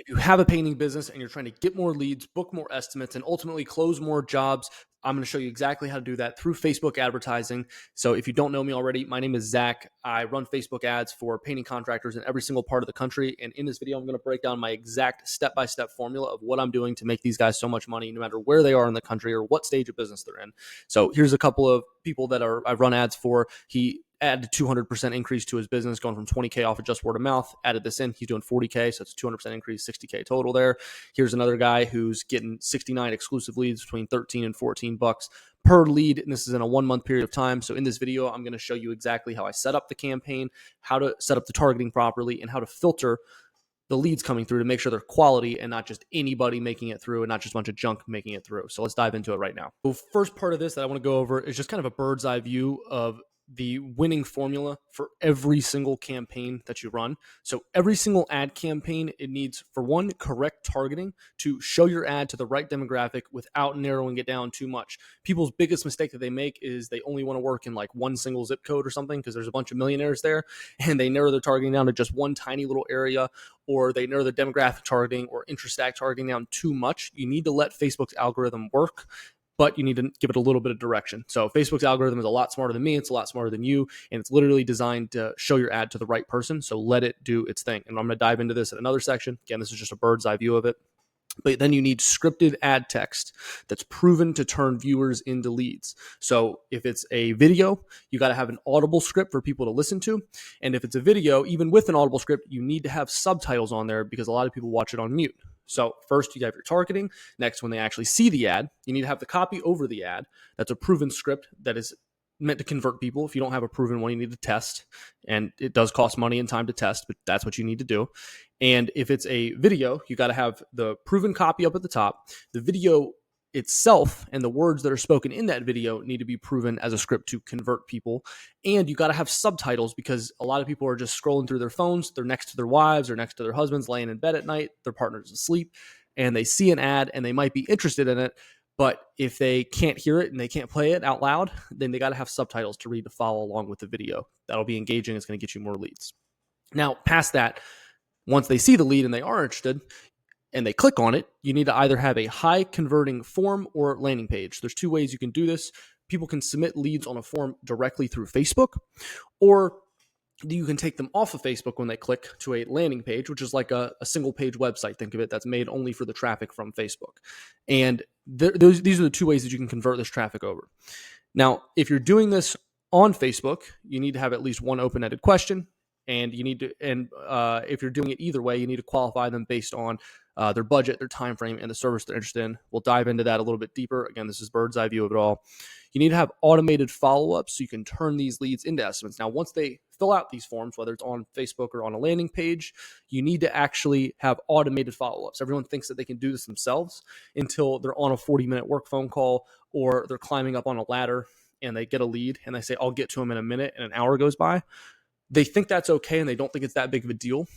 If you have a painting business and you're trying to get more leads, book more estimates, and ultimately close more jobs, I'm going to show you exactly how to do that through Facebook advertising. So if you don't know me already, my name is Zach. I run Facebook ads for painting contractors in every single part of the country. And in this video, I'm going to break down my exact step-by-step formula of what I'm doing to make these guys so much money, no matter where they are in the country or what stage of business they're in. So here's a couple of people that I've run ads for. He added a 200% increase to his business, going from 20K off of just word of mouth, added this in, he's doing 40K, so it's a 200% increase, 60K total there. Here's another guy who's getting 69 exclusive leads between 13 and 14 bucks per lead, and this is in a 1 month period of time. So in this video, I'm going to show you exactly how I set up the campaign, how to set up the targeting properly, and how to filter the leads coming through to make sure they're quality and not just anybody making it through and not just a bunch of junk making it through. So let's dive into it right now. The first part of this that I want to go over is just kind of a bird's eye view of the winning formula for every single campaign that you run. So every single ad campaign, it needs, for one, correct targeting to show your ad to the right demographic without narrowing it down too much. People's biggest mistake that they make is they only want to work in like one single zip code or something because there's a bunch of millionaires there, and they narrow their targeting down to just one tiny little area, or they narrow their demographic targeting or interest stack targeting down too much. You need to let Facebook's algorithm work, but you need to give it a little bit of direction. So Facebook's algorithm is a lot smarter than me. It's a lot smarter than you. And it's literally designed to show your ad to the right person. So let it do its thing. And I'm going to dive into this in another section. Again, this is just a bird's eye view of it. But then you need scripted ad text that's proven to turn viewers into leads. So if it's a video, you got to have an audible script for people to listen to. And if it's a video, even with an audible script, you need to have subtitles on there because a lot of people watch it on mute. So first you have your targeting. Next, when they actually see the ad, you need to have the copy over the ad. That's a proven script that is meant to convert people. If you don't have a proven one, you need to test. And it does cost money and time to test, but that's what you need to do. And if it's a video, you got to have the proven copy up at the top. The video itself and the words that are spoken in that video need to be proven as a script to convert people. And you got to have subtitles because a lot of people are just scrolling through their phones. They're next to their wives or next to their husbands laying in bed at night. Their partner's asleep and they see an ad and they might be interested in it. But if they can't hear it and they can't play it out loud, then they got to have subtitles to read to follow along with the video. That'll be engaging. It's going to get you more leads. Now, past that, once they see the lead and they are interested and they click on it, you need to either have a high converting form or landing page. There's two ways you can do this. People can submit leads on a form directly through Facebook, or you can take them off of Facebook when they click to a landing page, which is like a single page website. Think of it, that's made only for the traffic from Facebook. And these are the two ways that you can convert this traffic over. Now, if you're doing this on Facebook, you need to have at least one open-ended question. And you need to, if you're doing it either way, you need to qualify them based on their budget, their time frame, and the service they're interested in. We'll dive into that a little bit deeper. Again, this is bird's eye view of it all. You need to have automated follow-ups so you can turn these leads into estimates. Now, once they fill out these forms, whether it's on Facebook or on a landing page, you need to actually have automated follow-ups. Everyone thinks that they can do this themselves until they're on a 40-minute work phone call or they're climbing up on a ladder and they get a lead and they say, I'll get to them in a minute, and an hour goes by. They think that's okay and they don't think it's that big of a deal.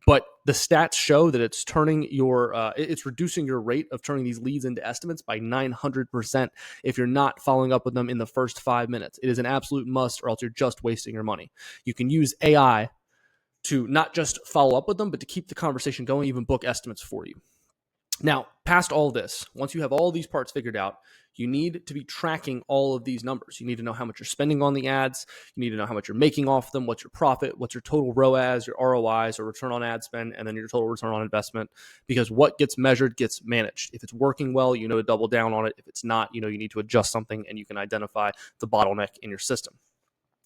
But the stats show that it's it's reducing your rate of turning these leads into estimates by 900% if you're not following up with them in the first 5 minutes. It is an absolute must, or else you're just wasting your money. You can use AI to not just follow up with them, but to keep the conversation going, even book estimates for you. Now, past all this, once you have all these parts figured out, you need to be tracking all of these numbers. You need to know how much you're spending on the ads. You need to know how much you're making off them, what's your profit, what's your total ROAS, your ROIs, or return on ad spend, and then your total return on investment, because what gets measured gets managed. If it's working well, you know to double down on it. If it's not, you need to adjust something, and you can identify the bottleneck in your system.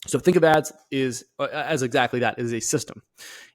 So think of ads as exactly that. It is a system.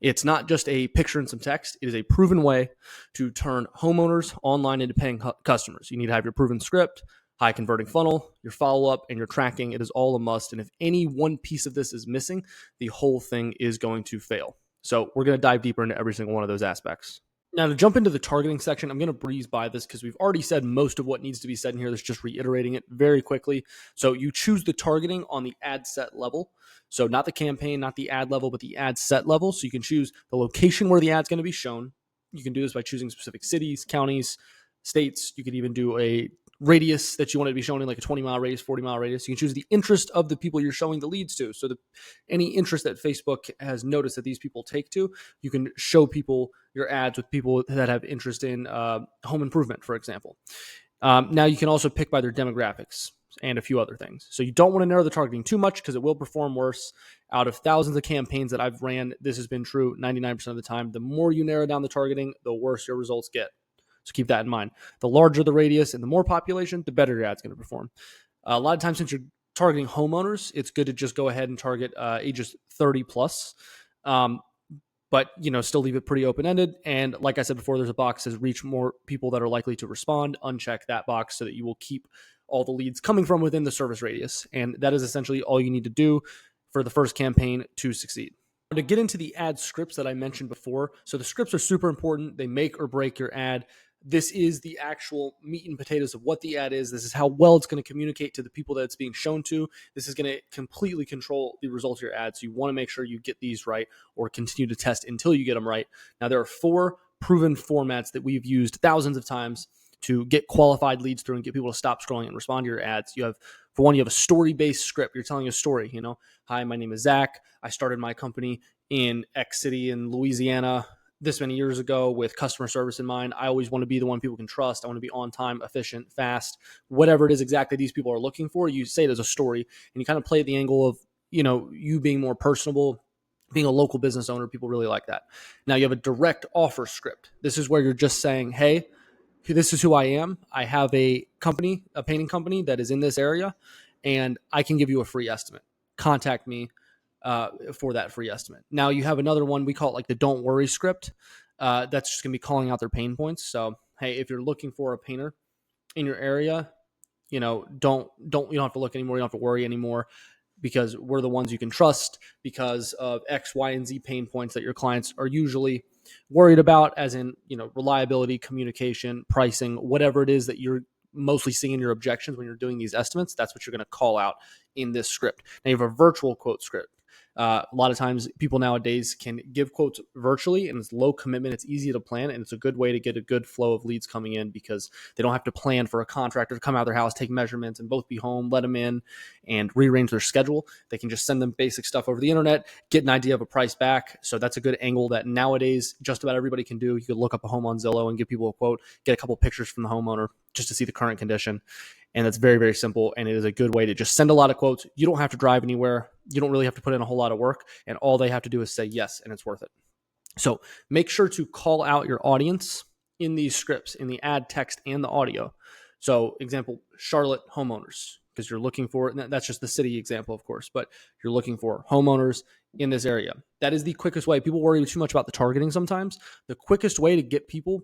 It's not just a picture and some text. It is a proven way to turn homeowners online into paying customers. You need to have your proven script, high converting funnel, your follow-up, and your tracking. It is all a must. And if any one piece of this is missing, the whole thing is going to fail. So we're going to dive deeper into every single one of those aspects. Now, to jump into the targeting section, I'm going to breeze by this because we've already said most of what needs to be said in here. That's just reiterating it very quickly. So you choose the targeting on the ad set level. So not the campaign, not the ad level, but the ad set level. So you can choose the location where the ad's going to be shown. You can do this by choosing specific cities, counties, states. You could even do a radius that you want it to be shown in, like a 20-mile radius, 40-mile radius. You can choose the interest of the people you're showing the leads to. So any interest that Facebook has noticed that these people take to, you can show people your ads with people that have interest in home improvement, for example. Now you can also pick by their demographics and a few other things. So you don't want to narrow the targeting too much because it will perform worse. Out of thousands of campaigns that I've ran, this has been true 99% of the time. The more you narrow down the targeting, the worse your results get. So keep that in mind. The larger the radius and the more population, the better your ad's going to perform. A lot of times, since you're targeting homeowners, it's good to just go ahead and target ages 30 plus. But still leave it pretty open-ended. And like I said before, there's a box that says reach more people that are likely to respond. Uncheck that box so that you will keep all the leads coming from within the service radius. And that is essentially all you need to do for the first campaign to succeed. To get into the ad scripts that I mentioned before, so the scripts are super important. They make or break your ad. This is the actual meat and potatoes of what the ad is. This is how well it's going to communicate to the people that it's being shown to. This is going to completely control the results of your ad. So you want to make sure you get these right or continue to test until you get them right. Now, there are 4 proven formats that we've used thousands of times to get qualified leads through and get people to stop scrolling and respond to your ads. For one, you have a story-based script. You're telling a story, hi, my name is Zach. I started my company in X city in Louisiana this many years ago with customer service in mind. I always want to be the one people can trust. I want to be on time, efficient, fast, whatever it is exactly these people are looking for. You say it as a story and you kind of play the angle of, you being more personable, being a local business owner. People really like that. Now you have a direct offer script. This is where you're just saying, hey, this is who I am. I have a painting company that is in this area, and I can give you a free estimate. Contact me for that free estimate. Now you have another one, we call it like the don't worry script. That's just going to be calling out their pain points. So, hey, if you're looking for a painter in your area, you don't have to look anymore. You don't have to worry anymore because we're the ones you can trust because of X, Y, and Z pain points that your clients are usually worried about, as in, reliability, communication, pricing, whatever it is that you're mostly seeing your objections when you're doing these estimates. That's what you're going to call out in this script. Now you have a virtual quote script. A lot of times people nowadays can give quotes virtually and it's low commitment. It's easy to plan and it's a good way to get a good flow of leads coming in because they don't have to plan for a contractor to come out of their house, take measurements and both be home, let them in and rearrange their schedule. They can just send them basic stuff over the internet, get an idea of a price back. So that's a good angle that nowadays just about everybody can do. You could look up a home on Zillow and give people a quote, get a couple pictures from the homeowner just to see the current condition. And that's very, very simple. And it is a good way to just send a lot of quotes. You don't have to drive anywhere. You don't really have to put in a whole lot of work. And all they have to do is say yes, and it's worth it. So make sure to call out your audience in these scripts, in the ad text and the audio. So example, Charlotte homeowners, because you're looking for, that's just the city example, of course, but you're looking for homeowners in this area. That is the quickest way. People worry too much about the targeting sometimes. The quickest way to get people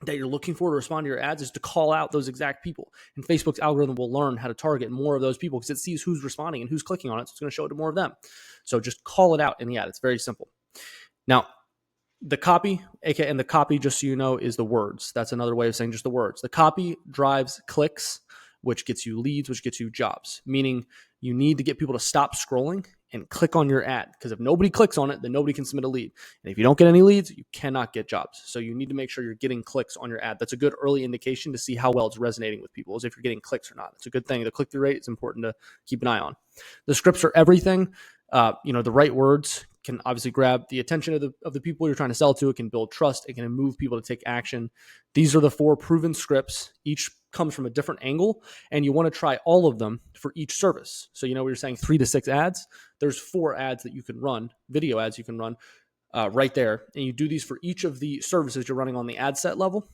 that you're looking for to respond to your ads is to call out those exact people. And Facebook's algorithm will learn how to target more of those people because it sees who's responding and who's clicking on it. So it's going to show it to more of them. So just call it out in the ad. It's very simple. Now, the copy, and the copy, just so you know, is the words. That's another way of saying just the words. The copy drives clicks, which gets you leads, which gets you jobs, meaning you need to get people to stop scrolling and click on your ad, because if nobody clicks on it, then nobody can submit a lead. And if you don't get any leads, you cannot get jobs. So you need to make sure you're getting clicks on your ad. That's a good early indication to see how well it's resonating with people, as if you're getting clicks or not. It's a good thing. The click-through rate is important to keep an eye on. The scripts are everything. The right words can obviously grab the attention of the people you're trying to sell to. It can build trust. It can move people to take action. These are the 4 proven scripts. Each comes from a different angle, and you want to try all of them for each service. So, we were saying 3 to 6 ads. There's 4 ads that you can run, video ads you can run right there. And you do these for each of the services you're running on the ad set level.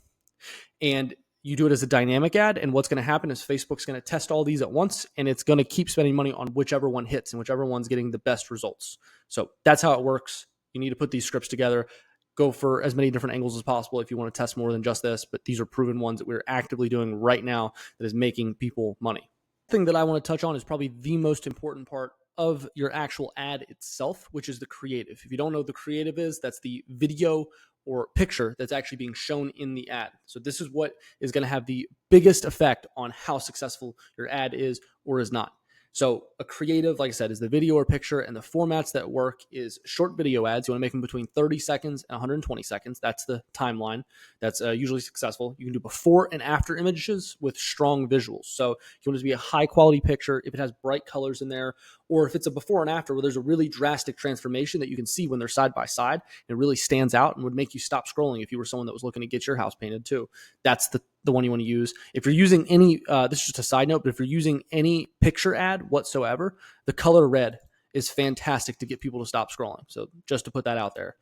And you do it as a dynamic ad. And what's going to happen is Facebook's going to test all these at once, and it's going to keep spending money on whichever one hits and whichever one's getting the best results. So that's how it works. You need to put these scripts together. Go for as many different angles as possible if you want to test more than just this, but these are proven ones that we're actively doing right now that is making people money. The thing that I want to touch on is probably the most important part of your actual ad itself, which is the creative. If you don't know what the creative is, that's the video or picture that's actually being shown in the ad. So this is what is going to have the biggest effect on how successful your ad is or is not. So a creative, like I said, is the video or picture, and the formats that work is short video ads. You want to make them between 30 seconds and 120 seconds. That's the timeline. That's usually successful. You can do before and after images with strong visuals. So you want it to be a high quality picture if it has bright colors in there, or if it's a before and after where there's a really drastic transformation that you can see when they're side by side, and it really stands out and would make you stop scrolling if you were someone that was looking to get your house painted too. That's the one you want to use. If you're using any, this is just a side note, but if you're using any picture ad whatsoever, the color red is fantastic to get people to stop scrolling. So just to put that out there.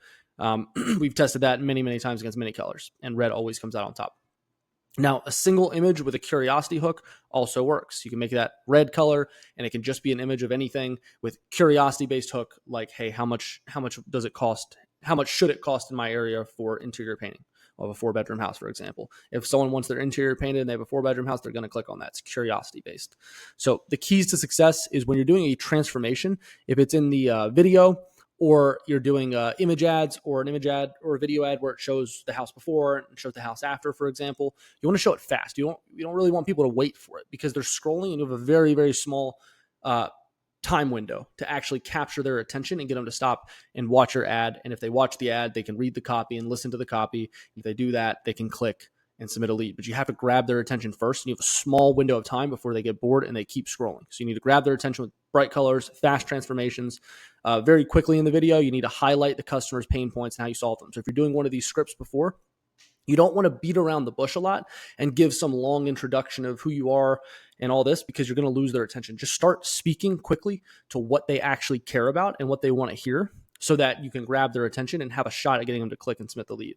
We've tested that many, many times against many colors, and red always comes out on top. Now, a single image with a curiosity hook also works. You can make that red color, and it can just be an image of anything with curiosity-based hook, like, hey, how much does it cost? How much should it cost in my area for interior painting of a 4-bedroom house, for example? If someone wants their interior painted and they have a 4-bedroom house, they're going to click on that. It's curiosity-based. So the keys to success is when you're doing a transformation, if it's in the video, or you're doing image ads or an image ad or a video ad where it shows the house before and shows the house after, for example, you want to show it fast. You don't really want people to wait for it because they're scrolling, and you have a very, very small time window to actually capture their attention and get them to stop and watch your ad. And if they watch the ad, they can read the copy and listen to the copy. If they do that, they can click and submit a lead. But you have to grab their attention first, and you have a small window of time before they get bored and they keep scrolling. So you need to grab their attention with bright colors, fast transformations. Very quickly in the video, you need to highlight the customer's pain points and how you solve them. So if you're doing one of these scripts before, you don't want to beat around the bush a lot and give some long introduction of who you are and all this, because you're going to lose their attention. Just start speaking quickly to what they actually care about and what they want to hear, so that you can grab their attention and have a shot at getting them to click and submit the lead.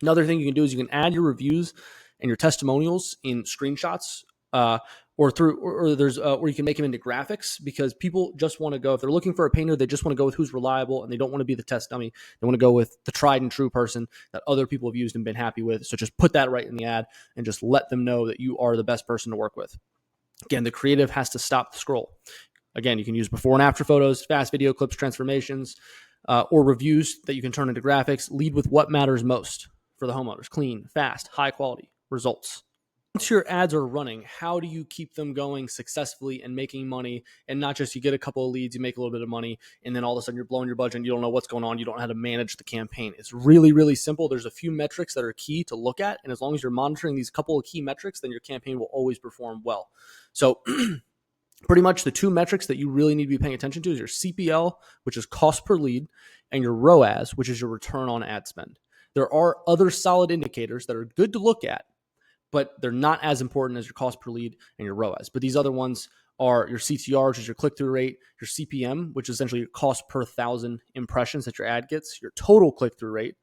Another thing you can do is you can add your reviews and your testimonials in screenshots, or you can make them into graphics, because people just want to go, if they're looking for a painter, they just want to go with who's reliable, and they don't want to be the test dummy. They want to go with the tried and true person that other people have used and been happy with. So just put that right in the ad and just let them know that you are the best person to work with. Again, the creative has to stop the scroll. Again, you can use before and after photos, fast video clips, transformations, or reviews that you can turn into graphics. Lead with what matters most for the homeowners: clean, fast, high quality results. Once your ads are running, how do you keep them going successfully and making money, and not just you get a couple of leads, you make a little bit of money, and then all of a sudden you're blowing your budget and you don't know what's going on, you don't know how to manage the campaign? It's really, really simple. There's a few metrics that are key to look at, and as long as you're monitoring these couple of key metrics, then your campaign will always perform well. So pretty much the two metrics that you really need to be paying attention to is your CPL, which is cost per lead, and your ROAS, which is your return on ad spend. There are other solid indicators that are good to look at, but they're not as important as your cost per lead and your ROAS. But these other ones are your CTR, which is your click-through rate, your CPM, which is essentially your cost per 1,000 impressions that your ad gets, your total click-through rate,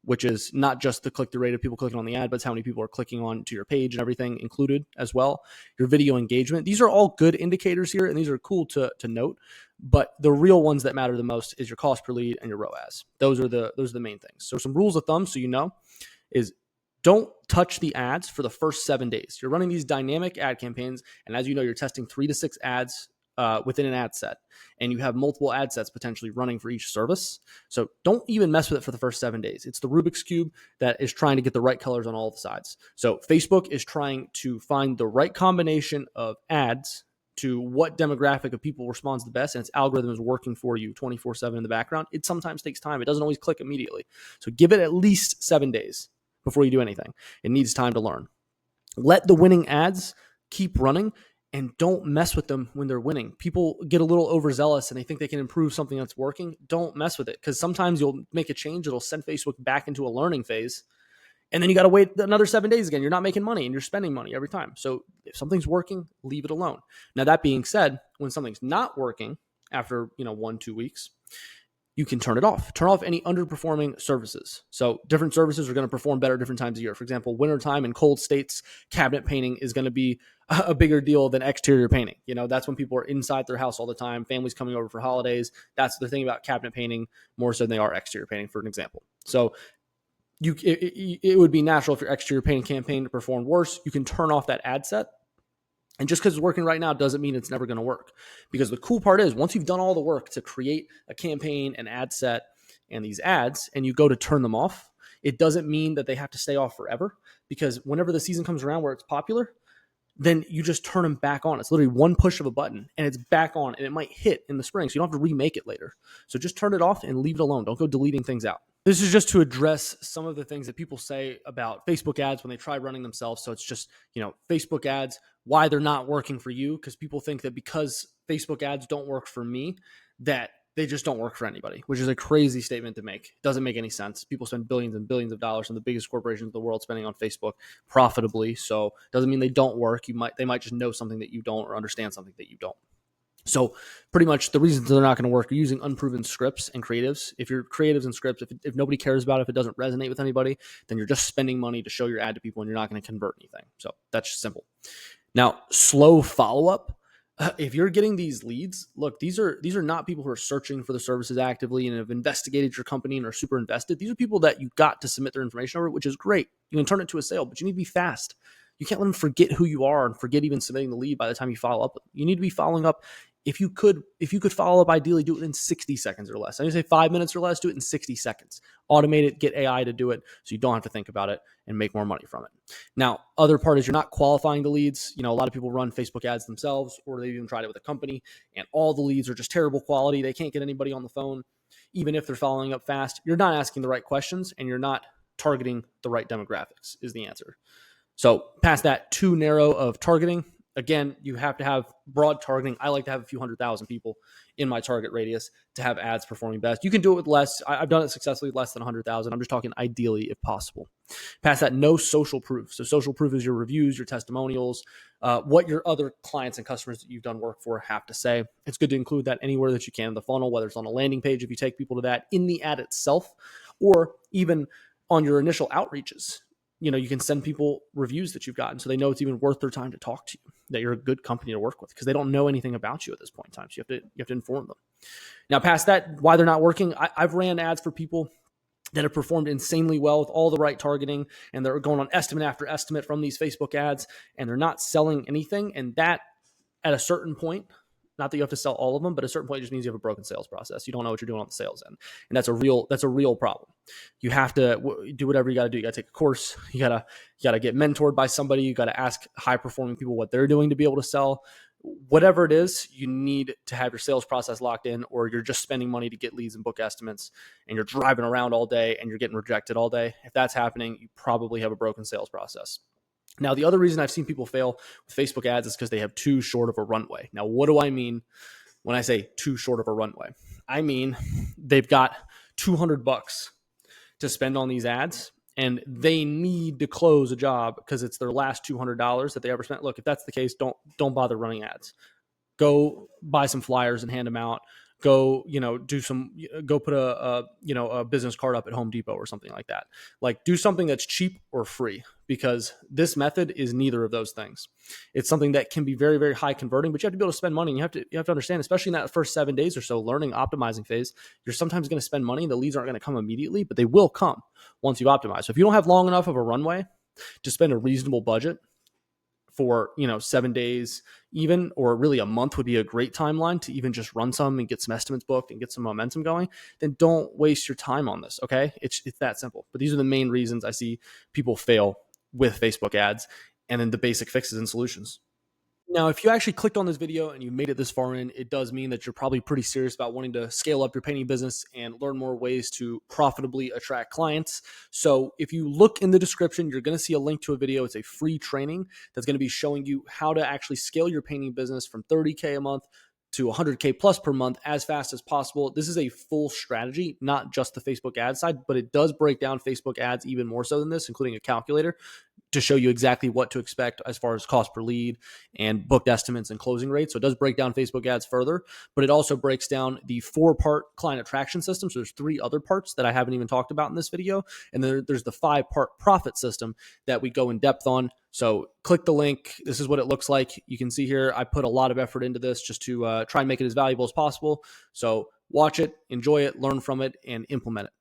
which is not just the click-through rate of people clicking on the ad, but it's how many people are clicking on to your page and everything included as well. Your video engagement. These are all good indicators here, and these are cool to note. But the real ones that matter the most is your cost per lead and your ROAS. Those are the main things. So some rules of thumb, so you know, is don't touch the ads for the first 7 days. You're running these dynamic ad campaigns, and as you know, you're testing 3 to 6 ads within an ad set, and you have multiple ad sets potentially running for each service. So don't even mess with it for the first 7 days. It's the Rubik's Cube that is trying to get the right colors on all the sides. So Facebook is trying to find the right combination of ads to what demographic of people responds the best, and its algorithm is working for you 24/7 in the background. It sometimes takes time. It doesn't always click immediately. So give it at least 7 days before you do anything. It needs time to learn. Let the winning ads keep running, and don't mess with them when they're winning. People get a little overzealous and they think they can improve something that's working. Don't mess with it, because sometimes you'll make a change. It'll send Facebook back into a learning phase. And then you got to wait another 7 days again. You're not making money and you're spending money every time. So if something's working, leave it alone. Now, that being said, when something's not working after 1-2 weeks, you can turn it off. Turn off any underperforming services. So different services are going to perform better different times of year. For example, wintertime in cold states, cabinet painting is going to be a bigger deal than exterior painting. That's when people are inside their house all the time. Families coming over for holidays. That's the thing about cabinet painting more so than they are exterior painting, for an example. So it would be natural if your exterior painting campaign performed worse. You can turn off that ad set. And just because it's working right now doesn't mean it's never going to work. Because the cool part is, once you've done all the work to create a campaign, an ad set, and these ads, and you go to turn them off, it doesn't mean that they have to stay off forever. Because whenever the season comes around where it's popular, then you just turn them back on. It's literally one push of a button and it's back on, and it might hit in the spring. So you don't have to remake it later. So just turn it off and leave it alone. Don't go deleting things out. This is just to address some of the things that people say about Facebook ads when they try running themselves. So it's just, Facebook ads, why they're not working for you, because people think that because Facebook ads don't work for me, that they just don't work for anybody, which is a crazy statement to make. It doesn't make any sense. People spend billions and billions of dollars on the biggest corporations in the world spending on Facebook profitably. So it doesn't mean they don't work. They might just know something that you don't, or understand something that you don't. So pretty much the reasons they're not going to work are using unproven scripts and creatives. If your creatives and scripts, if nobody cares about it, if it doesn't resonate with anybody, then you're just spending money to show your ad to people and you're not going to convert anything. So that's just simple. Now, slow follow-up. If you're getting these leads, look, these are not people who are searching for the services actively and have investigated your company and are super invested. These are people that you got to submit their information over, which is great. You can turn it to a sale, but you need to be fast. You can't let them forget who you are and forget even submitting the lead by the time you follow up. You need to be following up. If you could follow up, ideally do it in 60 seconds or less. I didn't say 5 minutes or less, do it in 60 seconds. Automate it, get AI to do it so you don't have to think about it and make more money from it. Now, other part is you're not qualifying the leads. A lot of people run Facebook ads themselves, or they've even tried it with a company, and all the leads are just terrible quality. They can't get anybody on the phone, even if they're following up fast. You're not asking the right questions, and you're not targeting the right demographics is the answer. So past that too narrow of targeting, again, you have to have broad targeting. I like to have a few 100,000 people in my target radius to have ads performing best. You can do it with less. I've done it successfully, less than 100,000. I'm just talking ideally if possible. Past that, no social proof. So social proof is your reviews, your testimonials, what your other clients and customers that you've done work for have to say. It's good to include that anywhere that you can in the funnel, whether it's on a landing page, if you take people to that, in the ad itself, or even on your initial outreaches. You can send people reviews that you've gotten so they know it's even worth their time to talk to you, that you're a good company to work with, because they don't know anything about you at this point in time. So you have to inform them. Now, past that, why they're not working, I've ran ads for people that have performed insanely well with all the right targeting, and they're going on estimate after estimate from these Facebook ads, and they're not selling anything. And that, at a certain point, not that you have to sell all of them, but at a certain point, it just means you have a broken sales process. You don't know what you're doing on the sales end. And that's a real problem. You have to do whatever you got to do. You got to take a course. You got to get mentored by somebody. You got to ask high performing people what they're doing to be able to sell. Whatever it is, you need to have your sales process locked in, or you're just spending money to get leads and book estimates, and you're driving around all day and you're getting rejected all day. If that's happening, you probably have a broken sales process. Now, the other reason I've seen people fail with Facebook ads is because they have too short of a runway. Now, what do I mean when I say too short of a runway? I mean, they've got $200 to spend on these ads, and they need to close a job because it's their last $200 that they ever spent. Look, if that's the case, don't bother running ads. Go buy some flyers and hand them out. Go put a business card up at Home Depot or something like that. Like, do something that's cheap or free, because this method is neither of those things. It's something that can be very, very high converting, but you have to be able to spend money. And you have to understand, especially in that first 7 days or so learning optimizing phase, you're sometimes going to spend money. The leads aren't going to come immediately, but they will come once you've optimized. So if you don't have long enough of a runway to spend a reasonable budget for 7 days even, or really a month would be a great timeline to even just run some and get some estimates booked and get some momentum going, then don't waste your time on this. Okay. It's that simple. But these are the main reasons I see people fail with Facebook ads, and then the basic fixes and solutions. Now, if you actually clicked on this video and you made it this far in, it does mean that you're probably pretty serious about wanting to scale up your painting business and learn more ways to profitably attract clients. So if you look in the description, you're going to see a link to a video. It's a free training that's going to be showing you how to actually scale your painting business from $30K a month to 100K plus per month as fast as possible. This is a full strategy, not just the Facebook ad side, but it does break down Facebook ads even more so than this, including a calculator, to show you exactly what to expect as far as cost per lead and booked estimates and closing rates. So it does break down Facebook ads further, but it also breaks down the 4-part client attraction system. So there's 3 other parts that I haven't even talked about in this video. And then there's the 5-part profit system that we go in depth on. So click the link. This is what it looks like. You can see here, I put a lot of effort into this just to try and make it as valuable as possible. So watch it, enjoy it, learn from it, and implement it.